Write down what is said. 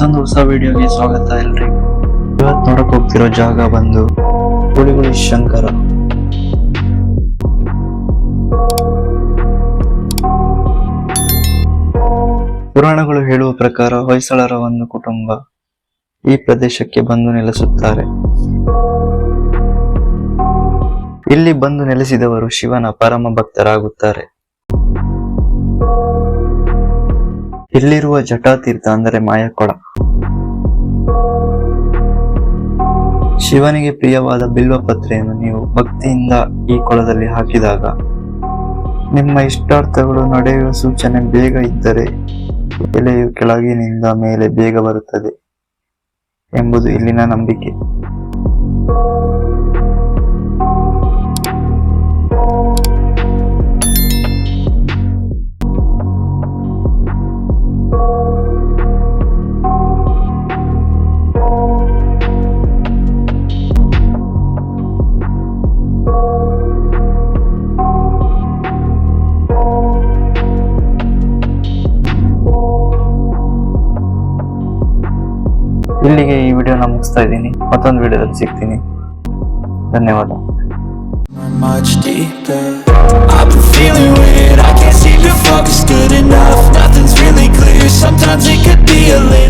ಮತ್ತೊಂದು ಹೊಸ ವಿಡಿಯೋಗೆ ಸ್ವಾಗತ ಎಲ್ರಿಗೂ. ಇವತ್ತು ನೋಡಕ್ ಹೋಗ್ತಿರೋ ಜಾಗ ಬಂದು ಗುಳಿಗುಳಿ ಶಂಕರ. ಪುರಾಣಗಳು ಹೇಳುವ ಪ್ರಕಾರ ಹೊಯ್ಸಳರ ಒಂದು ಕುಟುಂಬ ಈ ಪ್ರದೇಶಕ್ಕೆ ಬಂದು ನೆಲೆಸುತ್ತಾರೆ. ಇಲ್ಲಿ ಬಂದು ನೆಲೆಸಿದವರು ಶಿವನ ಪರಮ ಭಕ್ತರಾಗುತ್ತಾರೆ. ಇಲ್ಲಿರುವ ಜಟಾತೀರ್ಥ ಅಂದರೆ ಮಾಯಕೊಳ, ಶಿವನಿಗೆ ಪ್ರಿಯವಾದ ಬಿಲ್ವಪತ್ರೆಯನ್ನು ನೀವು ಭಕ್ತಿಯಿಂದ ಈ ಕೊಳದಲ್ಲಿ ಹಾಕಿದಾಗ ನಿಮ್ಮ ಇಷ್ಟಾರ್ಥಗಳು ನಡೆಯುವ ಸೂಚನೆ ಬೇಗ ಇದ್ದರೆ ಎಲೆಯು ಕೆಳಗಿನಿಂದ ಮೇಲೆ ಬೇಗ ಬರುತ್ತದೆ ಎಂಬುದು ಇಲ್ಲಿನ ನಂಬಿಕೆ. ಇಲ್ಲಿಗೆ ಈ ವಿಡಿಯೋನ ಮುಗಿಸ್ತಾ ಇದ್ದೀನಿ. ಮತ್ತೊಂದು ವಿಡಿಯೋದಲ್ಲಿ ಸಿಗ್ತೀನಿ. ಧನ್ಯವಾದ. Much deeper. I've been feeling weird. I can't seem to focus good enough. Nothing's really clear. Sometimes it could be a little